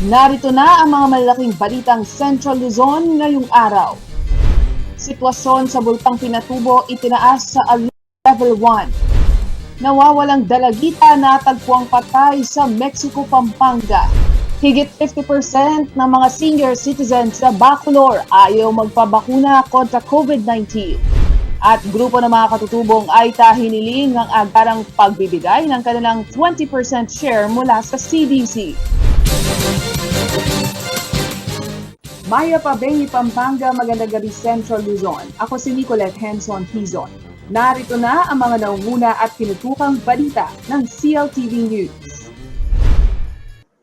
Narito na ang mga malalaking balitang Central Luzon ngayong araw. Sitwasyon sa Bulkang Pinatubo itinaas sa Alert Level 1. Nawawalang dalagita na tagpuang patay sa Mexico, Pampanga. Higit 50% ng mga senior citizens sa Bacolor ayaw magpabakuna kontra COVID-19. At grupo ng mga katutubong ay hiniling ng agarang pagbibigay ng kanilang 20% share mula sa CDC. Maya Pabengi, Pampanga, magandang gabi Central Luzon. Ako si Nicolette Henson Tizon. Narito na ang mga naunguna at tinutukang balita ng CLTV News.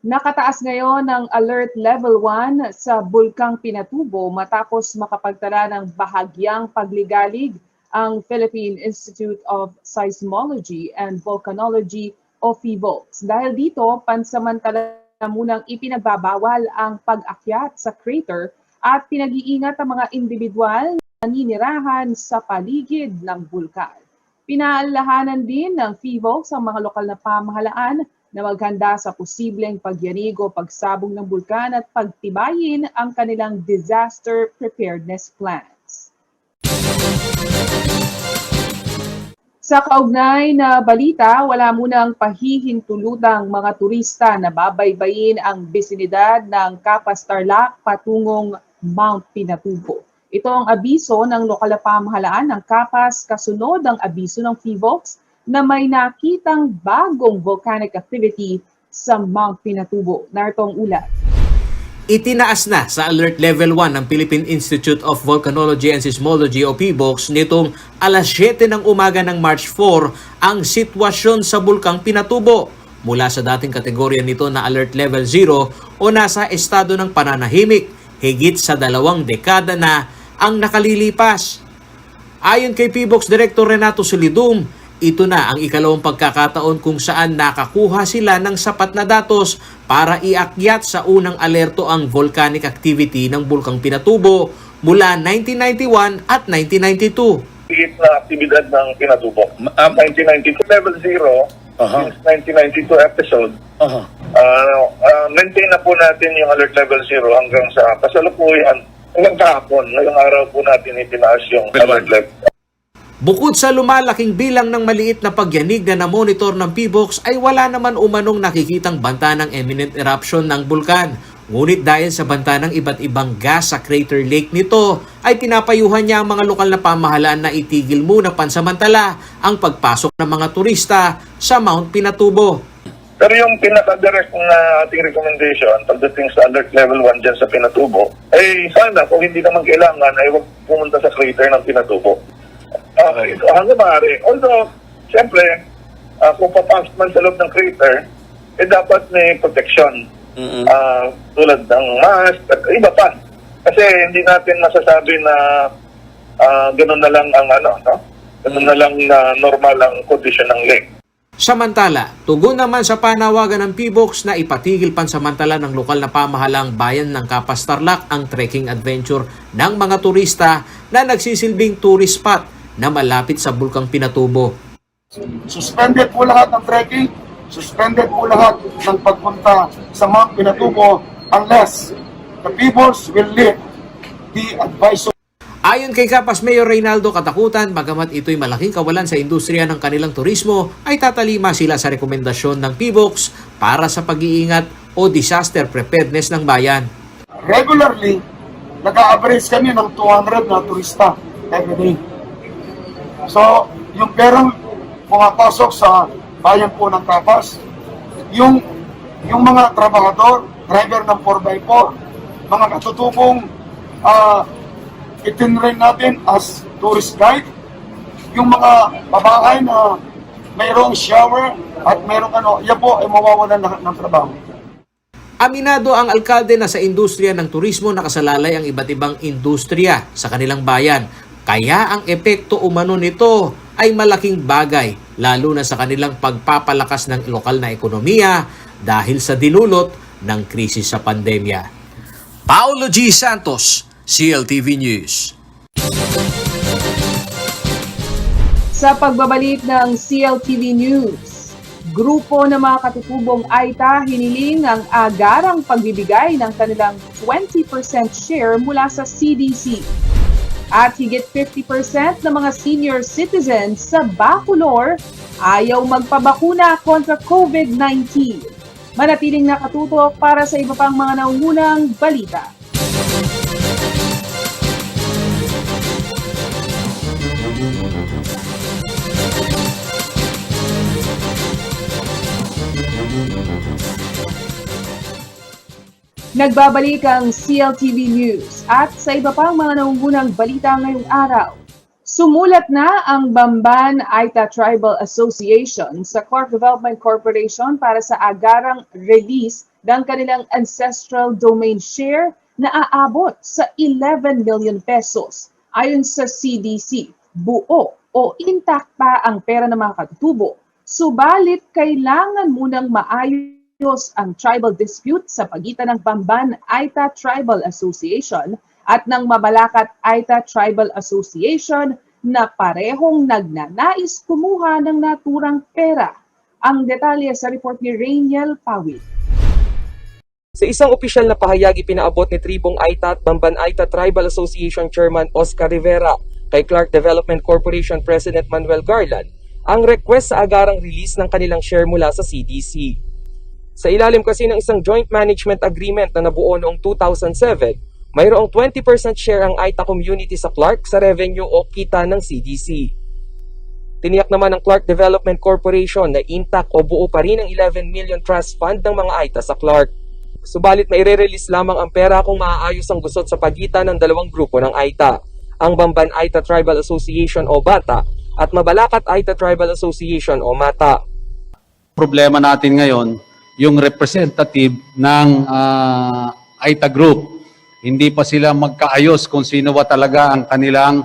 Nakataas ngayon ng Alert Level 1 sa Bulkang Pinatubo matapos makapagtala ng bahagyang pagligalig ang Philippine Institute of Seismology and Volcanology o PHIVOLCS. Dahil dito, pansamantala munang ipinagbabawal ang pag-akyat sa crater at pinag-iingat ang mga individual na naninirahan sa paligid ng bulkan. Pinaalahanan din ng PHIVOLCS ang mga lokal na pamahalaan na maghanda sa posibleng pagyanig o pagsabog ng bulkan at pagtibayin ang kanilang disaster preparedness plans. Sa kaugnay na balita, wala munang pahihintulutang mga turista na babaybayin ang bisinidad ng Capas Tarlac patungong Mount Pinatubo. Ito ang abiso ng lokal na pamahalaan ng Capas kasunod ang abiso ng PHIVOLCS na may nakitang bagong volcanic activity sa Mount Pinatubo. Narito ang ulat. Itinaas na sa Alert Level 1 ng Philippine Institute of Volcanology and Seismology o PHIVOLCS nitong alas 7 ng umaga ng March 4 ang sitwasyon sa Bulkang Pinatubo mula sa dating kategorya nito na Alert Level 0 o nasa estado ng pananahimik higit sa 2 dekada na ang nakalilipas. Ayon kay PHIVOLCS Director Renato Solidum, ito na ang ikalawang pagkakataon kung saan nakakuha sila ng sapat na datos para iakyat sa unang alerto ang volcanic activity ng Bulkang Pinatubo mula 1991 at 1992. Higit na aktibidad ng Pinatubo. 1992 level 0, since 1992 episode, maintain na po natin yung alert level 0 hanggang sa kasalukuyan, hanggang kahapon. Ngayong araw po natin itinaas yung alert level. Bukod sa lumalaking bilang ng maliit na pagyanig na namonitor ng PHIVOLCS ay wala naman umanong nakikitang banta ng imminent eruption ng bulkan. Ngunit dahil sa banta ng iba't ibang gas sa crater lake nito ay pinapayuhan niya ang mga lokal na pamahalaan na itigil muna pansamantala ang pagpasok ng mga turista sa Mount Pinatubo. Pero yung pinaka-direct na ating recommendation pagdating sa alert level 1 dyan sa Pinatubo, ay sana kung hindi naman kailangan ay huwag pumunta sa crater ng Pinatubo. Hanggang maaari. Although, siyempre, kung papasok man sa loob ng crater, eh dapat may protection. Tulad ng mask at iba pa. Kasi hindi natin masasabi na ganun na lang ang ganun na lang na normal ang condition ng lake. Samantala, tugon naman sa panawagan ng PHIVOLCS na ipatigil pansamantala ng lokal na pamahalang bayan ng Capas Tarlac ang trekking adventure ng mga turista na nagsisilbing tourist spot na malapit sa Bulkang Pinatubo. Suspended po lahat ng trekking, suspended po lahat ng pagpunta sa Mount Pinatubo unless the PHIVOLCS will lift the advisory. Ayon kay Capas Mayor Reynaldo Katakutan, bagamat ito'y malaking kawalan sa industriya ng kanilang turismo, ay tatalima sila sa rekomendasyon ng PHIVOLCS para sa pag-iingat o disaster preparedness ng bayan. Regularly, nag-a-average kami ng 200 na turista every day. So, yung perang pumapasok sa bayan po ng Capas, yung mga trabahador, driver ng 4x4, mga katutubong itinrain natin as tourist guide, yung mga babae na mayroong shower at mayroong yan po ay mawawalan ng trabaho. Aminado ang alkalde na sa industriya ng turismo nakasalalay ang iba't ibang industriya sa kanilang bayan. Kaya ang epekto umano nito ay malaking bagay, lalo na sa kanilang pagpapalakas ng lokal na ekonomiya dahil sa dinulot ng krisis sa pandemya. Paulo G. Santos, CLTV News. Sa pagbabalik ng CLTV News, Grupo ng mga katutubong AITA hiniling ang agarang pagbibigay ng kanilang 20% share mula sa CDC. At higit 50% ng mga senior citizens sa Bacolor ayaw magpabakuna kontra COVID-19. Manatiling nakatutok para sa iba pang mga nauunang balita. Nagbabalik ang CLTV News at sa iba pang mga nangungunang balita ngayong araw. Sumulat na ang Bamban Aita Tribal Association sa Clark Development Corporation para sa agarang release ng kanilang ancestral domain share na aabot sa 11 million pesos. Ayon sa CDC, buo o intact pa ang pera ng mga katutubo. Subalit kailangan munang maayos ang tribal dispute sa pagitan ng Bamban Aita Tribal Association at ng Mabalacat Aita Tribal Association na parehong nagnanais kumuha ng naturang pera. Ang detalye sa report ni Rainiel Pawid. Sa isang opisyal na pahayag ipinaabot ni Tribong Aita at Bamban Aita Tribal Association Chairman Oscar Rivera kay Clark Development Corporation President Manuel Garland ang request sa agarang release ng kanilang share mula sa CDC. Sa ilalim kasi ng isang joint management agreement na nabuo noong 2007, mayroong 20% share ang Aita community sa Clark sa revenue o kita ng CDC. Tiniyak naman ng Clark Development Corporation na intact o buo pa rin ang 11 million trust fund ng mga Aita sa Clark. Subalit may re-release lamang ang pera kung maaayos ang gusot sa pagitan ng dalawang grupo ng Aita, ang Bamban Aita Tribal Association o BATA at Mabalacat Aita Tribal Association o MATA. Problema natin ngayon, yung representative ng Aita Group. Hindi pa sila magkaayos kung sino ba talaga ang kanilang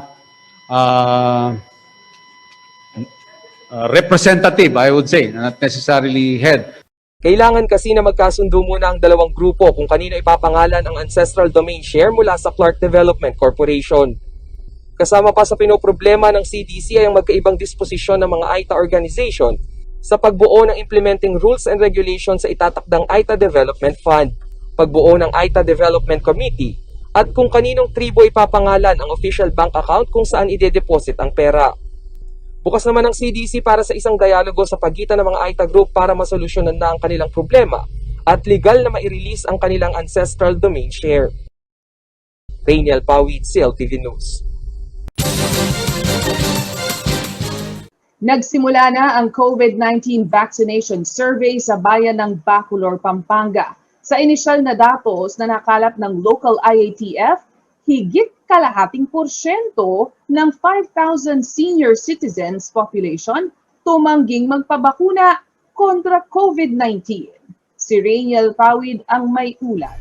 representative, I would say, not necessarily head. Kailangan kasi na magkasundo muna ang dalawang grupo kung kanino ipapangalan ang ancestral domain share mula sa Clark Development Corporation. Kasama pa sa pinoproblema ng CDC ay ang magkaibang disposisyon ng mga Aita organization sa pagbuo ng implementing rules and regulations sa itatakdang Aita Development Fund, pagbuo ng Aita Development Committee, at kung kaninong tribo ipapangalan ang official bank account kung saan ide-deposit ang pera. Bukas naman ang CDC para sa isang dialogo sa pagitan ng mga Aita Group para masolusyonan na ang kanilang problema at legal na mai-release ang kanilang ancestral domain share. Rainiel Pawid, CLTV News. Nagsimula na ang COVID-19 vaccination survey sa bayan ng Bacolor, Pampanga. Sa inisyal na datos na nakalap ng local IATF, higit kalahating porsyento ng 5,000 senior citizens population tumangging magpabakuna kontra COVID-19. Si Rainiel Pawid ang may ulat.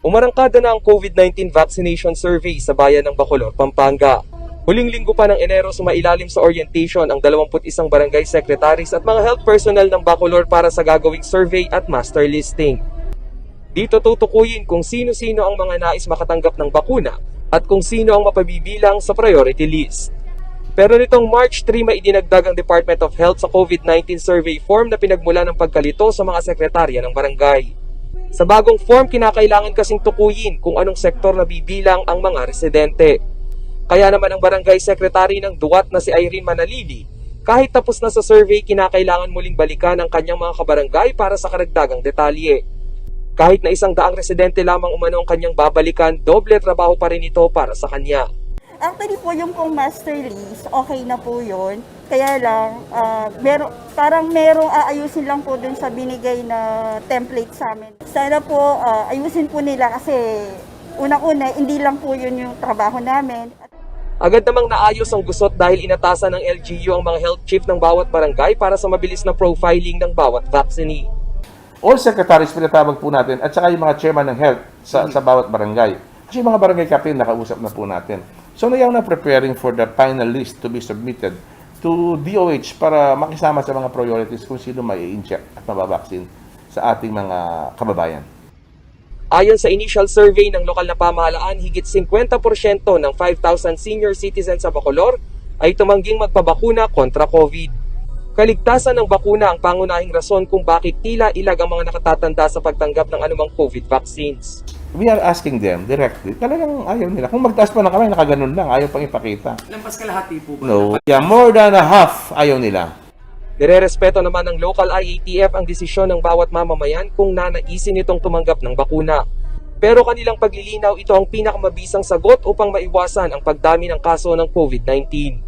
Umarangkada na ang COVID-19 vaccination survey sa bayan ng Bacolor, Pampanga. Huling linggo pa ng Enero sumailalim sa orientation ang 21 barangay secretaries at mga health personnel ng Bacolor para sa gagawing survey at master listing. Dito tutukuyin kung sino-sino ang mga nais makatanggap ng bakuna at kung sino ang mapabibilang sa priority list. Pero nitong March 3 may idinagdag ang Department of Health sa COVID-19 survey form na pinagmula ng pagkalito sa mga sekretarya ng barangay. Sa bagong form, kinakailangan kasing tukuyin kung anong sektor na bibilang ang mga residente. Kaya naman ang barangay secretary ng Duwat na si Irene Manalili, kahit tapos na sa survey, kinakailangan muling balikan ang kanyang mga kabarangay para sa karagdagang detalye. Kahit na 100 residente lamang umano ang kanyang babalikan, doble trabaho pa rin ito para sa kanya. Actually po yung pong master list, okay na po yun. Kaya lang, merong aayusin lang po dun sa binigay na template sa amin. Sana po ayusin po nila kasi unang-una, hindi lang po yun yung trabaho namin. Agad namang naayos ang gusot dahil inatasan ng LGU ang mga health chief ng bawat barangay para sa mabilis na profiling ng bawat vaccinee. All secretaries pinatawag po natin at saka yung mga chairman ng health sa bawat barangay. Kasi yung mga barangay captain nakausap na po natin. So na yung preparing for the final list to be submitted to DOH para makisama sa mga priorities kung sino may i-inject at mababaksin sa ating mga kababayan. Ayon sa initial survey ng lokal na pamahalaan, higit 50% ng 5,000 senior citizens sa Bacolor ay tumangging magpabakuna kontra COVID. Kaligtasan ng bakuna ang pangunahing rason kung bakit tila ilag ang mga nakatatanda sa pagtanggap ng anumang COVID vaccines. We are asking them directly. Talagang ayaw nila. Kung magtaas pa ng kamay, nakaganon lang. Ayaw pang ipakita. Lampas kalahati po ba? No. Yeah, more than a half ayaw nila. Nirerespeto naman ng local IATF ang desisyon ng bawat mamamayan kung nanaisin itong tumanggap ng bakuna. Pero kanilang paglilinaw, ito ang pinakamabisang sagot upang maiwasan ang pagdami ng kaso ng COVID-19.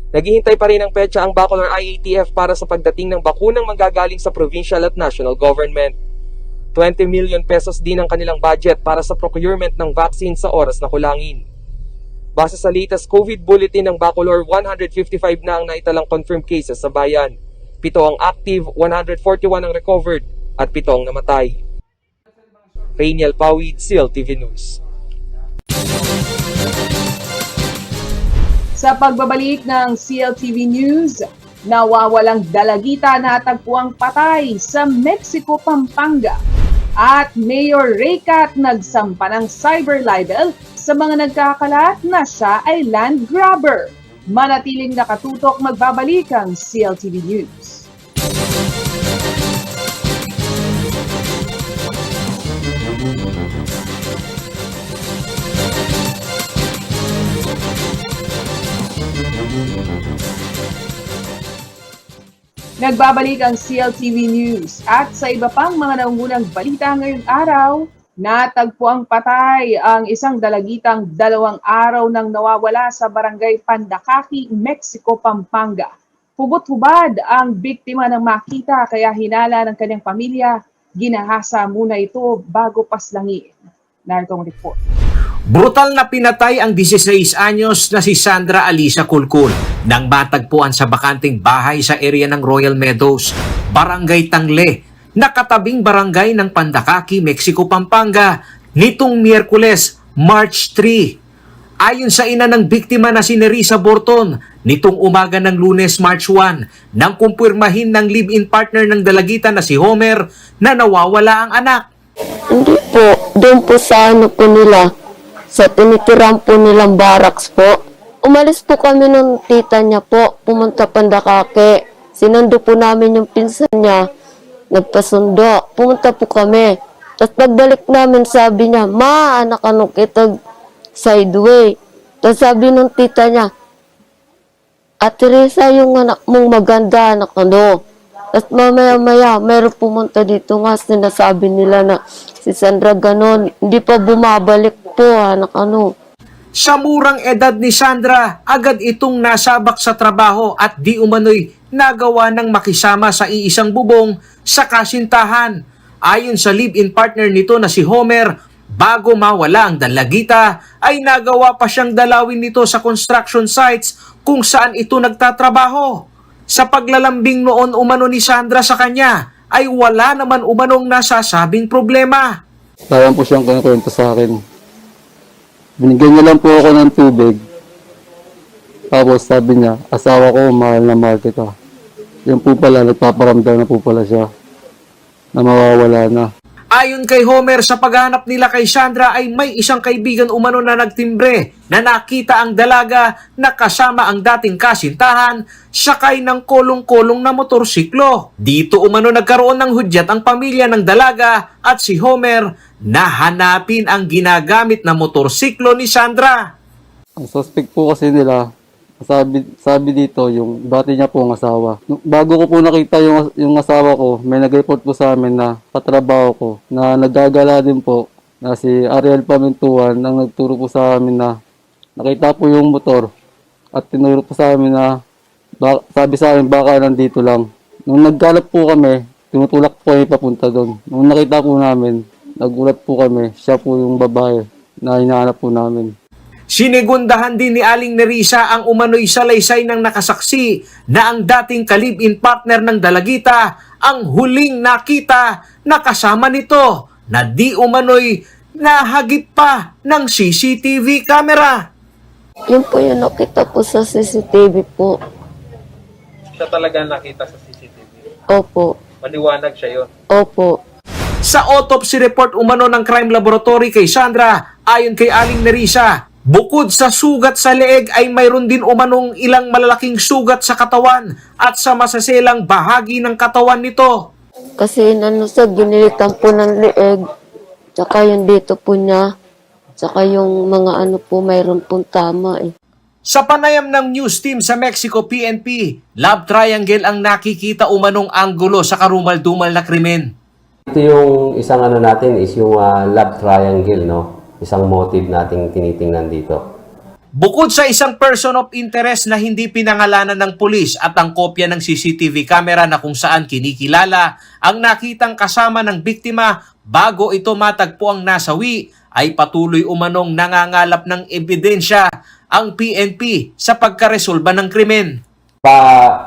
Naghihintay pa rin ng petsa ang Bacolor IATF para sa pagdating ng bakunang manggagaling sa provincial at national government. 20 million pesos din ang kanilang budget para sa procurement ng vaccine sa oras na kulangin. Base sa latest COVID bulletin ng Bacolor, 155 na ang naitalang confirmed cases sa bayan. 7 ang active, 141 ang recovered, at 7 ang namatay. Rainiel Pawid, CLTV News. Sa pagbabalik ng CLTV News, nawawalang dalagita na tagpuang patay sa Mexico, Pampanga. At Mayor Reycat nagsampa ng cyber libel sa mga nagkakalat na siya ay land grabber. Manatiling nakatutok, magbabalik ang CLTV News. Nagbabalik ang CLTV News at sa iba pang mga naungunang balita ngayong araw, natagpuang patay ang isang dalagitang 2 araw nang nawawala sa barangay Pandakaki, Mexico, Pampanga. Hubot-hubad ang biktima ng makita kaya hinala ng kanyang pamilya, ginahasa muna ito bago paslangin. Narito ang report. Brutal na pinatay ang 16 anyos na si Sandra Alicia Kulkul nang matagpuan sa bakanting bahay sa area ng Royal Meadows, Barangay Tangle, nakatabing barangay ng Pandakaki, Mexico, Pampanga, nitong Miyerkules, March 3. Ayon sa ina ng biktima na si Nerissa Borton, nitong umaga ng Lunes, March 1, nang kumpirmahin ng live-in partner ng dalagita na si Homer na nawawala ang anak. Hindi po, doon po sa ano po nila, sa tinitiran po nilang barracks po. Umalis po kami ng tita niya po, pumunta Pandakake. Sinundo po namin yung pinsan niya, nagpasundo. Pumunta po kami. Tapos pagbalik namin, sabi niya, "Ma, anak ano kita sideway." Tapos sabi nung tita niya, "Ate Risa, yung anak mong maganda, anak ano." Tapos mamaya-maya, meron pumunta dito nga, sinasabi nila na si Sandra ganon, hindi pa bumabalik po, anak ano. Sa murang edad ni Sandra, agad itong nasabak sa trabaho at di umano'y nagawa ng makisama sa iisang bubong sa kasintahan. Ayon sa live-in partner nito na si Homer, bago mawala ang dalagita, ay nagawa pa siyang dalawin nito sa construction sites kung saan ito nagtatrabaho. Sa paglalambing noon umano ni Sandra sa kanya, ay wala naman umanong nasasabing problema. Kaya po siyang kinukwento sa akin. Binigyan niya lang po ako ng tubig. Tapos sabi niya, "Asawa ko, mahal na mahal kita." Yan po pala, nagpaparamdam na po pala siya na mawawala na. Ayon kay Homer, sa paghahanap nila kay Sandra ay may isang kaibigan umano na nagtimbre na nakita ang dalaga na kasama ang dating kasintahan sakay ng kolong-kolong na motorsiklo. Dito umano nagkaroon ng hudyat ang pamilya ng dalaga at si Homer na hanapin ang ginagamit na motorsiklo ni Sandra. Ang suspect po kasi nila, sabi dito, yung dati niya po ang asawa. Bago ko po nakita yung asawa ko, may nag-report po sa amin na katrabaho ko, na nagagala din po, na si Ariel Pamintuan, ang nagturo po sa amin na nakita po yung motor at tinuro po sa amin na sabi sa amin baka nandito lang. Nung naggalap po kami, tinutulak po kami papunta doon. Nung nakita po namin, nagulat po kami, siya po yung babae na hinahanap po namin. Sinigundahan din ni Aling Nerissa ang umano'y salaysay ng nakasaksi na ang dating kalib-in partner ng dalagita ang huling nakita na kasama nito na di umano'y nahagip pa ng CCTV camera. Yun po yung nakita po sa CCTV po. Siya talaga nakita sa CCTV. Opo. Maliwanag siya yun. Opo. Sa autopsy report umano ng crime laboratory kay Sandra, ayon kay Aling Nerissa, Bukod sa sugat sa leeg ay mayroon din umanong ilang malalaking sugat sa katawan at sa masaselang bahagi ng katawan nito. Kasi nanusag, ginilitan po ng leeg, tsaka yung dito po niya, tsaka yung mga ano po, mayroon pong tama eh. Sa panayam ng news team sa Mexico PNP, love triangle ang nakikita umanong anggulo sa karumal-dumal na krimen. Ito yung isang ano natin is yung love triangle, no? Isang motive nating tinitingnan dito. Bukod sa isang person of interest na hindi pinangalanan ng pulis at ang kopya ng CCTV camera na kung saan kinikilala ang nakitang kasama ng biktima bago ito matagpo ang nasawi, ay patuloy umanong nangangalap ng ebidensya ang PNP sa pagkaresolba ng krimen.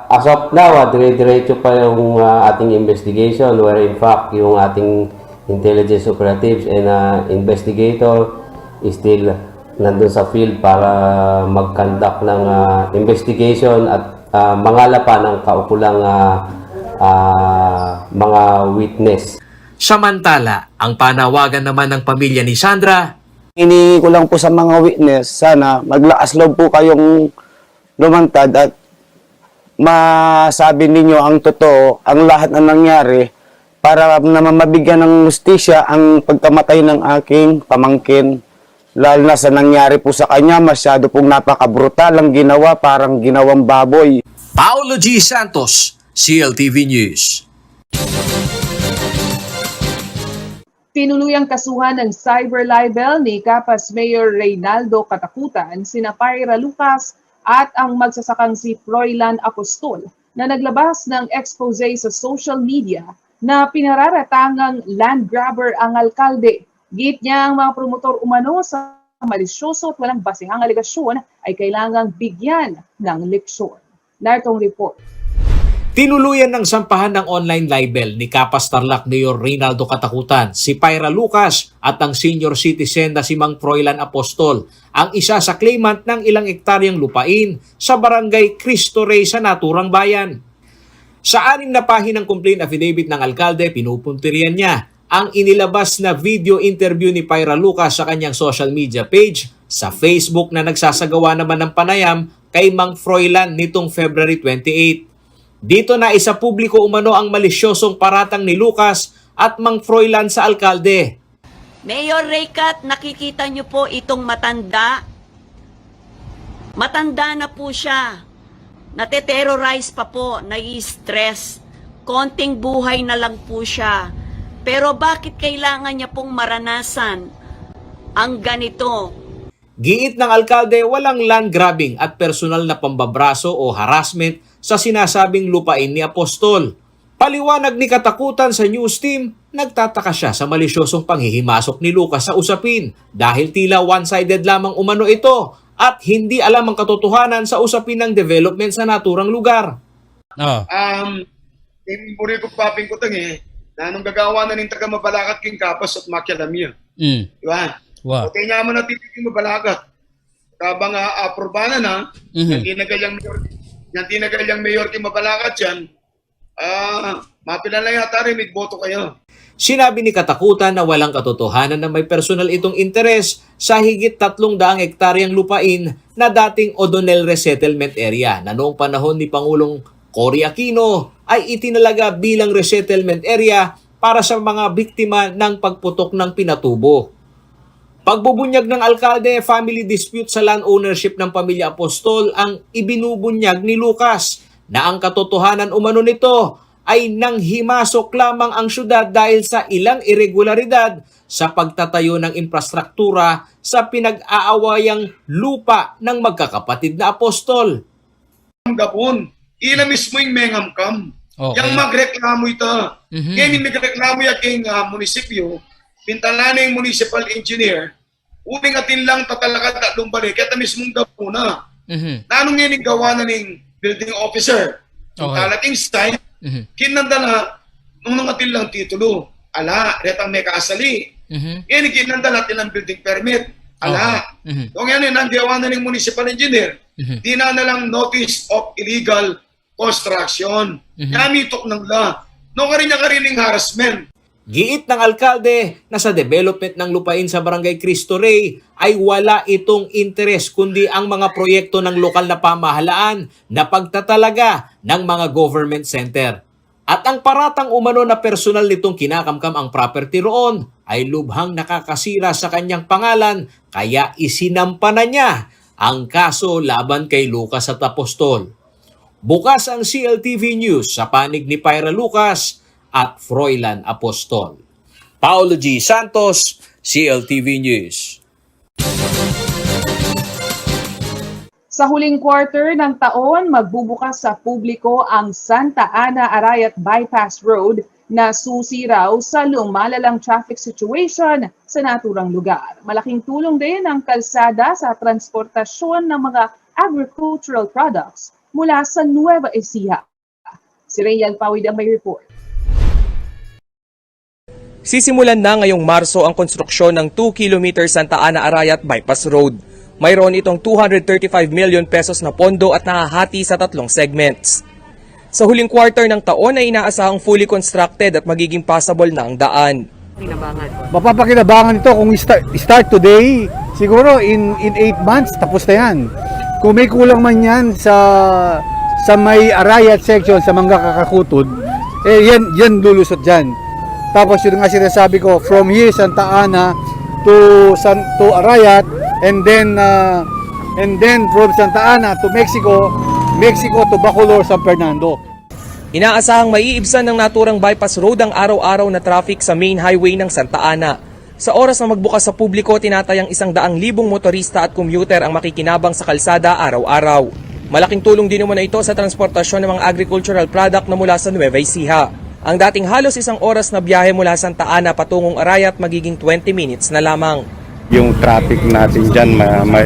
As of now, dire-diretso pa yung ating investigation where in fact yung ating intelligence operatives and investigator is still nandun sa field para mag-conduct ng investigation at mangala pa ng kaukulang mga witness. Samantala, ang panawagan naman ng pamilya ni Sandra, Hinihingi ko lang po sa mga witness, sana maglakas loob po kayong lumantad at masabi ninyo ang totoo, ang lahat na nangyari, para naman mabigyan ng hustisya ang pagkamatay ng aking pamangkin. Lalo na sa nangyari po sa kanya, masyado pong napakabrutal ang ginawa, parang ginawang baboy. Paulo G. Santos, CLTV News. Tinuluyang kasuhan ng cyber libel ni Capas Mayor Reynaldo Katakutan, sina Pyra Lucas at ang magsasakang si Froilan Apostol na naglabas ng expose sa social media na pinararatangang land grabber ang alkalde. Git niya ang mga promotor umano sa malisyoso at walang basihang alegasyon ay kailangang bigyan ng leksyon. Narito ang report. Tinuluyan ng sampahan ng online libel ni Capas Tarlac Mayor Reynaldo Katakutan, si Pyra Lucas at ang senior citizen na si Mang Froilan Apostol, ang isa sa claimant ng ilang ektaryang lupain sa barangay Cristo Rey sa naturang bayan. Sa 6 na pahinang complaint affidavit ng alkalde, pinupuntirian niya ang inilabas na video interview ni Pyra Lucas sa kanyang social media page sa Facebook na nagsasagawa naman ng panayam kay Mang Froilan nitong February 28. Dito na isa publiko umano ang malisyosong paratang ni Lucas at Mang Froilan sa alkalde. Mayor Raycat, nakikita niyo po itong matanda. Matanda na po siya. Nate-terrorize pa po, nai-stress. Konting buhay na lang po siya. Pero bakit kailangan niya pong maranasan ang ganito? Giit ng alkalde, walang land grabbing at personal na pambabraso o harassment sa sinasabing lupain ni Apostol. Paliwanag ni Katakutan sa news team, nagtataka siya sa malisyosong panghihimasok ni Lucas sa usapin dahil tila one-sided lamang umano ito at hindi alam ang katotohanan sa usapin ng development sa naturang lugar. Puri ko paping ko na nung gagawa na ng taga-Mabalacat king Capas at Makialamia. Diba? Wow. O kaya mo natin yung Mabalacat. Kabang aprobana na, yung tinagalyang mayor king Mabalacat yan, mapila na yata rin, boto kayo. Sinabi ni Katakutan na walang katotohanan na may personal itong interes sa higit 300 hektaryang lupain na dating O'Donnell Resettlement Area na noong panahon ni Pangulong Cory Aquino ay itinalaga bilang resettlement area para sa mga biktima ng pagputok ng Pinatubo. Pagbubunyag ng alkalde, family dispute sa land ownership ng pamilya Apostol ang ibinubunyag ni Lucas na ang katotohanan umano nito ay nanghimasok lamang ang syudad dahil sa ilang irregularidad sa pagtatayo ng infrastruktura sa pinag-aawayang lupa ng magkakapatid na Apostol. Gapon, ila mismo yung mengamkam. Okay. Yang magreklamo ito. Kaya magreklamo yung munisipyo, pintala na yung municipal engineer, uling atin lang tatalakad tatlong balik, kaya mismong gapuna. Nanong yan yung gawa na ng building officer. Yung talating site, kinandala, nung atin lang titulo, retang may kasali. Yan yung kinandala atin lang building permit, Kung yan yung gawa na ng municipal engineer, di na lang notice of illegal construction. Namitok ng la. No ka rin harassment. Giit ng alkalde na sa development ng lupain sa Barangay Cristo Rey ay wala itong interes kundi ang mga proyekto ng lokal na pamahalaan na pagtatalaga ng mga government center. At ang paratang umano na personal nitong kinakamkam ang property roon ay lubhang nakakasira sa kanyang pangalan kaya isinampa na niya ang kaso laban kay Lucas at Apostol. Bukas ang CLTV News sa panig ni Pyra Lucas at Froilan Apostol. Paolo G. Santos, CLTV News. Sa huling quarter ng taon, magbubukas sa publiko ang Santa Ana Arayat Bypass Road na susi raw sa lumalalang traffic situation sa naturang lugar. Malaking tulong din ang kalsada sa transportasyon ng mga agricultural products mula sa Nueva Ecija. Si Rayal Pawid ang may report. Sisimulan na ngayong Marso ang konstruksyon ng 2 km Santa Ana Arayat Bypass Road. Mayroon itong 235 million pesos na pondo at nahahati sa 3 segments. Sa huling quarter ng taon ay inaasahang fully constructed at magiging passable na ang daan. Mapapakinabangan ito kung start today, siguro in 8 months tapos na yan. Kung may kulang man yan sa may Arayat section sa Mangga Kakakutod, yan lulusot dyan. Tapos yun nga sinasabi ko, from here Santa Ana to Arayat, and then from Santa Ana to Mexico to Bacolor, San Fernando. Inaasahang maiibsan ng naturang bypass road ang araw-araw na traffic sa main highway ng Santa Ana. Sa oras na magbukas sa publiko, tinatayang 100,000 motorista at commuter ang makikinabang sa kalsada araw-araw. Malaking tulong din naman ito sa transportasyon ng mga agricultural product na mula sa Nueva Ecija. Ang dating halos 1 oras na biyahe mula Santa Ana patungong Arayat magiging 20 minutes na lamang. Yung traffic natin dyan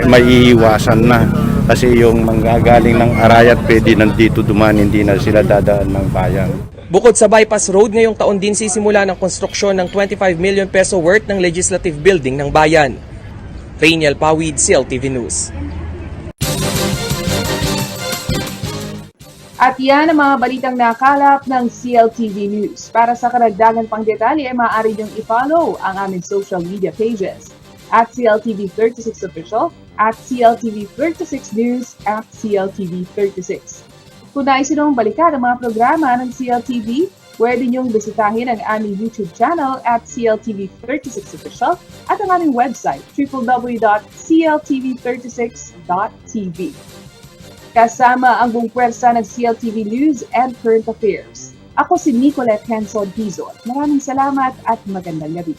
maiiwasan na kasi yung manggagaling ng Arayat pwede nandito dumaan, hindi na sila dadaan ng bayan. Bukod sa bypass road, ngayong taon din sisimula ng konstruksyon ng 25 million peso worth ng legislative building ng bayan. Rainiel Pawid, CLTV News. At yan ang mga balitang nakalap ng CLTV News. Para sa karagdagan pang detalye, maaari niyong i-follow ang aming social media pages at CLTV36 Official, at CLTV36 News, at CLTV36. Kung nais niyong balikan ang mga programa ng CLTV, pwede niyong bisitahin ang aming YouTube channel at CLTV36 Official at ang aming website www.cltv36.tv. Kasama ang buong pwersa ng CLTV News and Current Affairs. Ako si Nicolette Henson Dizon. Maraming salamat at magandang gabi.